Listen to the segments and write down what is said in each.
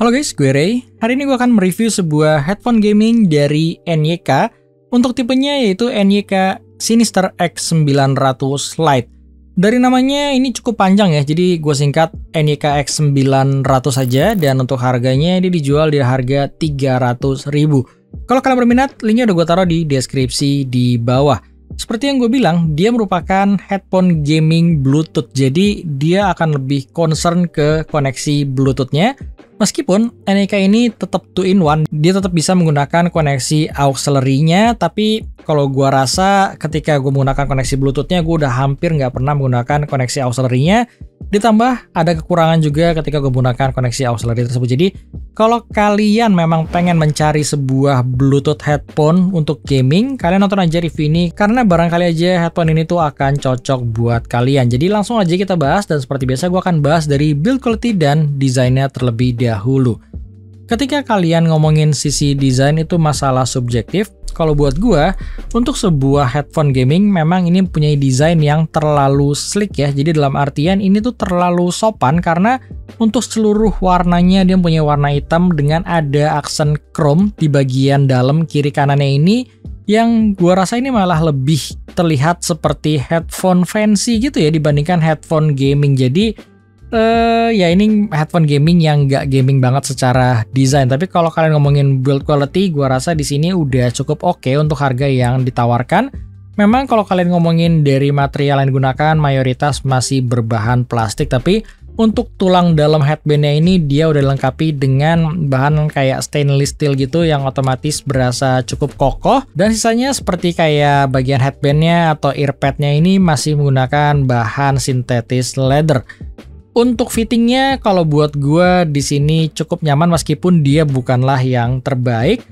Halo guys, gue Ray. Hari ini gue akan mereview sebuah headphone gaming dari NYK. Untuk tipenya yaitu NYK Sinister X900 Lite. Dari namanya ini cukup panjang ya, jadi gue singkat NYK X900 saja. Dan untuk harganya dia dijual di harga 300.000. Kalau kalian berminat, linknya udah gue taruh di deskripsi di bawah. Seperti yang gue bilang, dia merupakan headphone gaming Bluetooth. Jadi dia akan lebih concern ke koneksi Bluetooth-nya. Meskipun NYK ini tetap 2-in-1, dia tetap bisa menggunakan koneksi auxiliary-nya, tapi kalau gua rasa ketika gue menggunakan koneksi Bluetooth-nya, gue udah hampir nggak pernah menggunakan koneksi auxiliary-nya. Ditambah ada kekurangan juga ketika gue menggunakan koneksi auxiliary tersebut. Jadi kalau kalian memang pengen mencari sebuah Bluetooth headphone untuk gaming, kalian nonton aja review ini, karena barangkali aja headphone ini tuh akan cocok buat kalian. Jadi langsung aja kita bahas, dan seperti biasa gue akan bahas dari build quality dan desainnya terlebih dahulu. Ketika kalian ngomongin sisi desain itu masalah subjektif. Kalau buat gue, untuk sebuah headphone gaming memang ini punya desain yang terlalu sleek ya. Jadi dalam artian ini tuh terlalu sopan karena untuk seluruh warnanya dia punya warna hitam dengan ada aksen chrome di bagian dalam kiri kanannya ini, yang gue rasa ini malah lebih terlihat seperti headphone fancy gitu ya dibandingkan headphone gaming. Jadi ya ini headphone gaming yang nggak gaming banget secara desain. Tapi kalau kalian ngomongin build quality, gua rasa di sini udah cukup oke untuk harga yang ditawarkan. Memang kalau kalian ngomongin dari material yang digunakan, mayoritas masih berbahan plastik. Tapi untuk tulang dalam headbandnya ini dia udah dilengkapi dengan bahan kayak stainless steel gitu yang otomatis berasa cukup kokoh. Dan sisanya seperti kayak bagian headbandnya atau earpadnya ini masih menggunakan bahan sintetis leather. Untuk fittingnya, kalau buat gue di sini cukup nyaman meskipun dia bukanlah yang terbaik.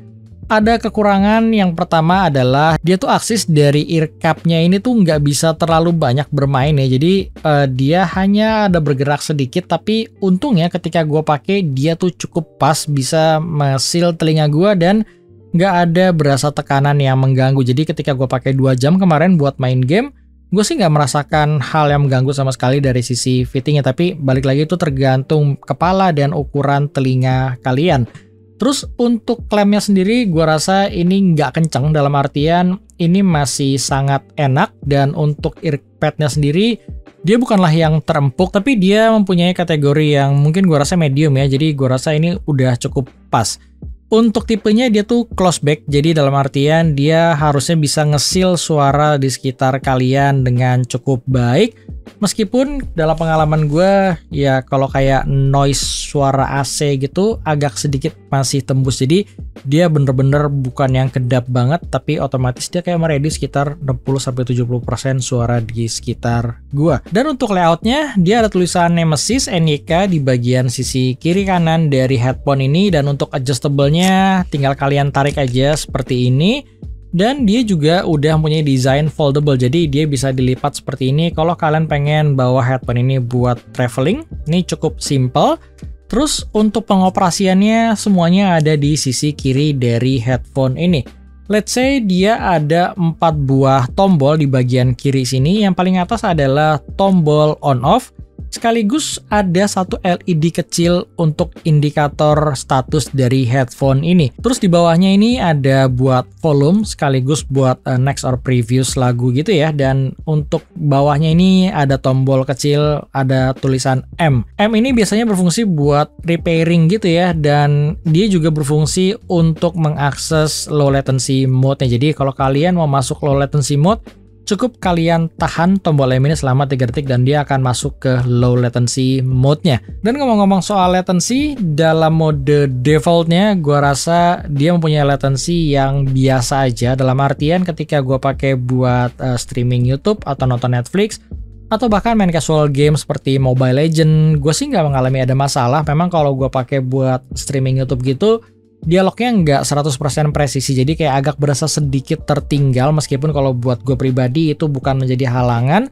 Ada kekurangan yang pertama adalah dia tuh aksis dari ear cup-nya ini tuh nggak bisa terlalu banyak bermain ya. Jadi dia hanya ada bergerak sedikit, tapi untungnya ketika gue pakai dia tuh cukup pas bisa mesil telinga gue dan nggak ada berasa tekanan yang mengganggu. Jadi ketika gue pakai 2 jam kemarin buat main game, gue sih nggak merasakan hal yang mengganggu sama sekali dari sisi fittingnya, tapi balik lagi itu tergantung kepala dan ukuran telinga kalian. Terus untuk klemnya sendiri gue rasa ini nggak kenceng, dalam artian ini masih sangat enak. Dan untuk earpadnya sendiri dia bukanlah yang terempuk, tapi dia mempunyai kategori yang mungkin gue rasa medium ya, jadi gue rasa ini udah cukup pas. Untuk tipenya dia tuh close back, jadi dalam artian dia harusnya bisa ngesil suara di sekitar kalian dengan cukup baik. Meskipun dalam pengalaman gue ya kalau kayak noise suara AC gitu agak sedikit masih tembus. Jadi dia bener-bener bukan yang kedap banget, tapi otomatis dia kayak meredi sekitar 60-70% suara di sekitar gue. Dan untuk layoutnya dia ada tulisan Nemesis NYK di bagian sisi kiri kanan dari headphone ini. Dan untuk adjustable-nya tinggal kalian tarik aja seperti ini. Dan dia juga udah punya desain foldable, jadi dia bisa dilipat seperti ini. Kalau kalian pengen bawa headphone ini buat traveling, ini cukup simple. Terus untuk pengoperasiannya semuanya ada di sisi kiri dari headphone ini. Let's say dia ada 4 buah tombol di bagian kiri sini. Yang paling atas adalah tombol on off. Sekaligus ada satu LED kecil untuk indikator status dari headphone ini. Terus di bawahnya ini ada buat volume sekaligus buat next or previous lagu gitu ya. Dan untuk bawahnya ini ada tombol kecil, ada tulisan M. M ini biasanya berfungsi buat repairing gitu ya. Dan dia juga berfungsi untuk mengakses low latency mode-nya. Jadi kalau kalian mau masuk low latency mode, cukup kalian tahan tombol M ini selama 3 detik dan dia akan masuk ke low latency mode-nya. Dan ngomong-ngomong soal latency, dalam mode default-nya gua rasa dia mempunyai latency yang biasa aja. Dalam artian ketika gua pakai buat streaming YouTube atau nonton Netflix atau bahkan main casual game seperti Mobile Legends, gue sih nggak mengalami ada masalah. Memang kalau gua pakai buat streaming YouTube gitu, dialognya nggak 100% presisi, jadi kayak agak berasa sedikit tertinggal. Meskipun kalau buat gue pribadi itu bukan menjadi halangan,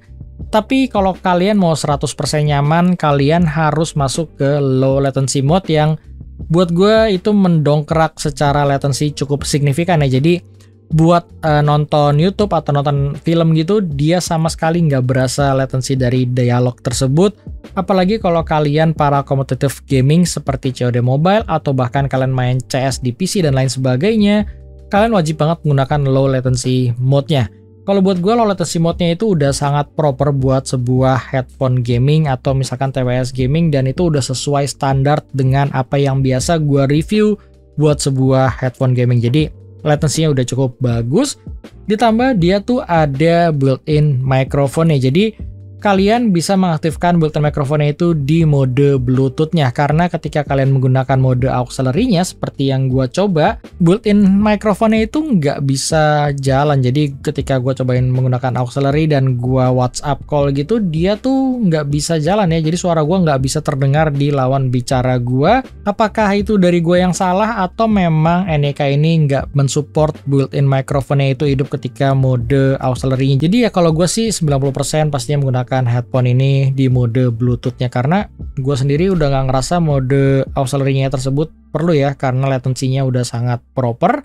tapi kalau kalian mau 100% nyaman, kalian harus masuk ke low latency mode yang buat gue itu mendongkrak secara latency cukup signifikan ya. Jadi buat nonton YouTube atau nonton film gitu, dia sama sekali nggak berasa latency dari dialog tersebut. Apalagi kalau kalian para kompetitif gaming seperti COD Mobile atau bahkan kalian main CS di PC dan lain sebagainya, kalian wajib banget menggunakan low latency mode-nya. Kalau buat gue, low latency mode-nya itu udah sangat proper buat sebuah headphone gaming atau misalkan TWS gaming, dan itu udah sesuai standar dengan apa yang biasa gue review buat sebuah headphone gaming. Jadi latensinya udah cukup bagus, ditambah dia tuh ada built-in microphone nya. Jadi kalian bisa mengaktifkan built-in microphone itu di mode Bluetooth-nya, karena ketika kalian menggunakan mode auxiliary-nya seperti yang gua coba, built-in microphone itu nggak bisa jalan. Jadi ketika gua cobain menggunakan auxiliary dan gua WhatsApp call gitu, dia tuh nggak bisa jalan ya. Jadi suara gua nggak bisa terdengar di lawan bicara gua. Apakah itu dari gua yang salah atau memang NYK ini nggak mensupport built-in microphone-nya itu hidup ketika mode auxiliary-nya? Jadi ya kalau gua sih 90% pastinya menggunakan headphone ini di mode Bluetooth-nya, karena gue sendiri udah nggak ngerasa mode auxiliary-nya tersebut perlu ya, karena latensinya udah sangat proper,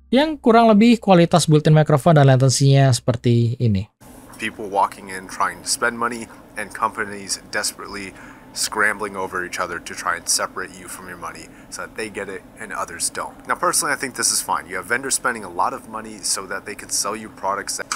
yang kurang lebih kualitas built-in microphone dan latensinya seperti ini. People walking in trying to spend money and companies desperately scrambling over each other to try and separate you from your money so that they get it and others don't. Now personally I think this is fine. You have vendors spending a lot of money so that they can sell you products that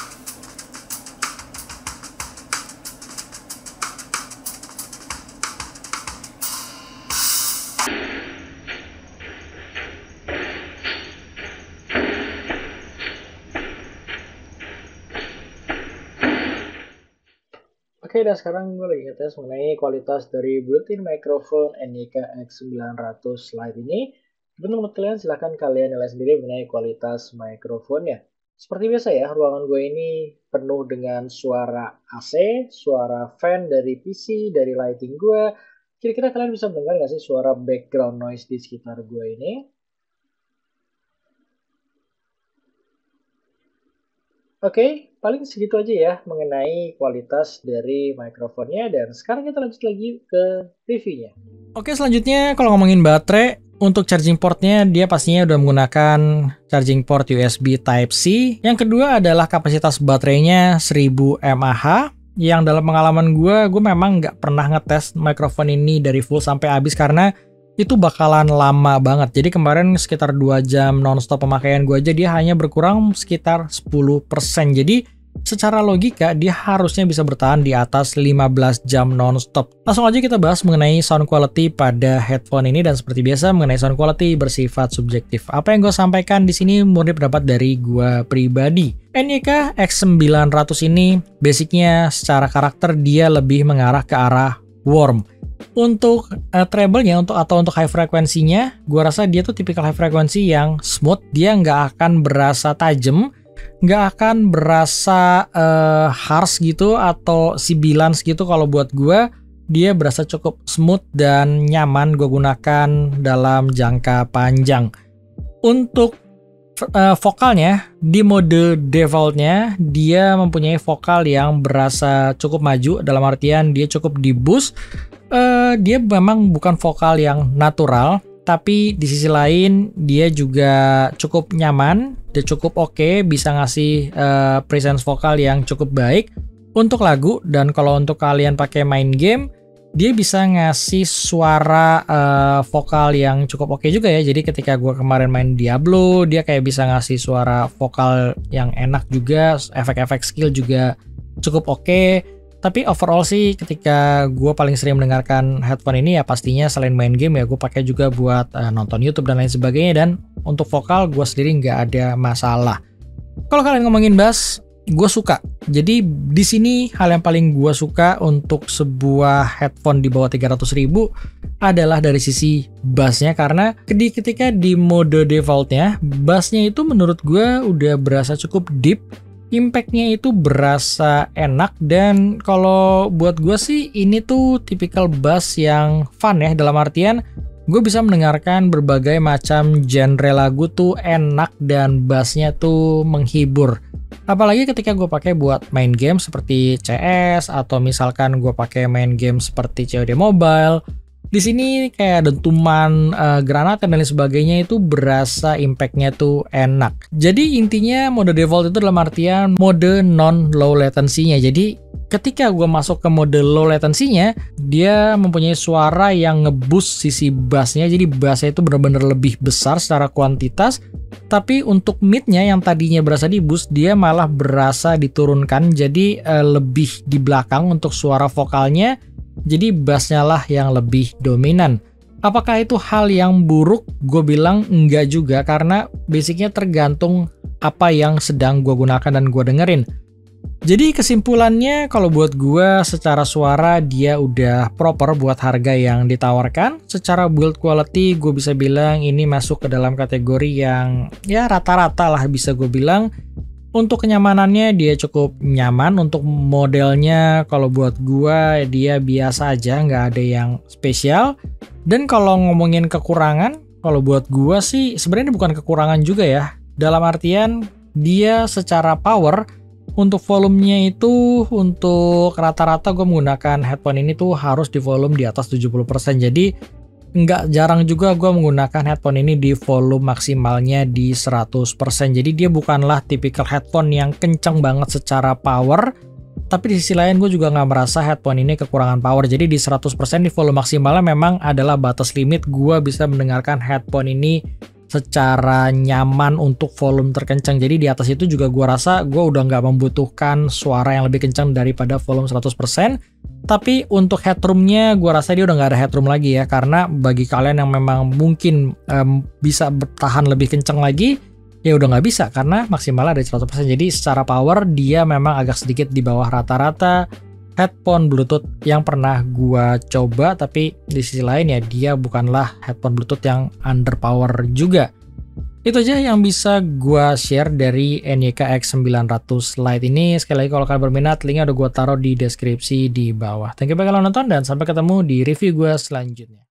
Oke, dan sekarang gue lagi ngetes mengenai kualitas dari built-in microphone NYK X900 Lite ini. Menurut kalian, silahkan kalian nilai sendiri mengenai kualitas mikrofonnya. Seperti biasa ya, ruangan gue ini penuh dengan suara AC, suara fan dari PC, dari lighting gue. Kira-kira kalian bisa mendengar nggak sih suara background noise di sekitar gue ini? Oke, paling segitu aja ya mengenai kualitas dari mikrofonnya, dan sekarang kita lanjut lagi ke reviewnya. Oke, selanjutnya kalau ngomongin baterai, untuk charging portnya dia pastinya udah menggunakan charging port USB Type-C. Yang kedua adalah kapasitas baterainya 1000 mAh, yang dalam pengalaman gue memang nggak pernah ngetes mikrofon ini dari full sampai habis karena itu bakalan lama banget. Jadi kemarin sekitar 2 jam nonstop pemakaian gue aja, dia hanya berkurang sekitar 10%. Jadi secara logika dia harusnya bisa bertahan di atas 15 jam nonstop. Langsung aja kita bahas mengenai sound quality pada headphone ini, dan seperti biasa mengenai sound quality bersifat subjektif. Apa yang gue sampaikan di sini murni pendapat dari gue pribadi. NYK X900 ini basicnya secara karakter dia lebih mengarah ke arah warm. Untuk treble-nya atau untuk high frekuensinya, gue rasa dia tuh tipikal high frekuensi yang smooth. Dia nggak akan berasa tajam, nggak akan berasa harsh gitu atau sibilance gitu. Kalau buat gue, dia berasa cukup smooth dan nyaman gue gunakan dalam jangka panjang. Untuk vokalnya, di mode defaultnya dia mempunyai vokal yang berasa cukup maju, dalam artian dia cukup di boost. Dia memang bukan vokal yang natural, tapi di sisi lain dia juga cukup nyaman, dia cukup oke, bisa ngasih presence vokal yang cukup baik untuk lagu. Dan kalau untuk kalian pakai main game, dia bisa ngasih suara vokal yang cukup oke juga ya. Jadi ketika gue kemarin main Diablo, dia kayak bisa ngasih suara vokal yang enak juga, efek-efek skill juga cukup oke. Tapi overall sih ketika gue paling sering mendengarkan headphone ini ya pastinya selain main game ya gue pakai juga buat nonton YouTube dan lain sebagainya, dan untuk vokal gue sendiri nggak ada masalah. Kalau kalian ngomongin bass, gue suka. Jadi di sini hal yang paling gue suka untuk sebuah headphone di bawah 300.000 adalah dari sisi bassnya, karena ketika di mode defaultnya bassnya itu menurut gue udah berasa cukup deep. Impact-nya itu berasa enak, dan kalau buat gue sih ini tuh tipikal bass yang fun ya, dalam artian gue bisa mendengarkan berbagai macam genre lagu tuh enak dan bassnya tuh menghibur. Apalagi ketika gue pakai buat main game seperti CS, atau misalkan gue pakai main game seperti COD Mobile, Di sini kayak dentuman granat dan lain sebagainya itu berasa impact-nya tuh enak. Jadi intinya mode default itu dalam artian mode non low latency-nya. Jadi ketika gue masuk ke mode low latency-nya, dia mempunyai suara yang nge-boost sisi bass-nya. Jadi bass-nya itu benar-benar lebih besar secara kuantitas. Tapi untuk mid-nya yang tadinya berasa di boost, dia malah berasa diturunkan. Jadi lebih di belakang untuk suara vokalnya. Jadi bass-nya lah yang lebih dominan. Apakah itu hal yang buruk? Gue bilang enggak juga, karena basicnya tergantung apa yang sedang gue gunakan dan gue dengerin. Jadi kesimpulannya, kalau buat gue secara suara dia udah proper buat harga yang ditawarkan. Secara build quality gue bisa bilang ini masuk ke dalam kategori yang ya rata-rata lah bisa gue bilang. Untuk kenyamanannya dia cukup nyaman. Untuk modelnya kalau buat gua dia biasa aja, nggak ada yang spesial. Dan kalau ngomongin kekurangan, kalau buat gua sih sebenarnya bukan kekurangan juga ya. Dalam artian dia secara power, untuk volumenya itu untuk rata-rata gue menggunakan headphone ini tuh harus di volume di atas 70%. Jadi nggak jarang juga gue menggunakan headphone ini di volume maksimalnya di 100%. Jadi dia bukanlah tipikal headphone yang kenceng banget secara power. Tapi di sisi lain gue juga nggak merasa headphone ini kekurangan power. Jadi di 100% di volume maksimalnya memang adalah batas limit gue bisa mendengarkan headphone ini secara nyaman untuk volume terkencang. Jadi di atas itu juga gue rasa gue udah nggak membutuhkan suara yang lebih kencang daripada volume 100%. Tapi untuk headroomnya gue rasa dia udah nggak ada headroom lagi ya. Karena bagi kalian yang memang mungkin bisa bertahan lebih kencang lagi, ya udah nggak bisa karena maksimalnya ada 100%. Jadi secara power dia memang agak sedikit di bawah rata-rata headphone Bluetooth yang pernah gua coba. Tapi di sisi lain ya dia bukanlah headphone Bluetooth yang underpower juga. Itu aja yang bisa gua share dari NYK X900 Lite ini. Sekali lagi kalau kalian berminat, linknya udah gua taruh di deskripsi di bawah. Thank you bagi kalian nonton dan sampai ketemu di review gua selanjutnya.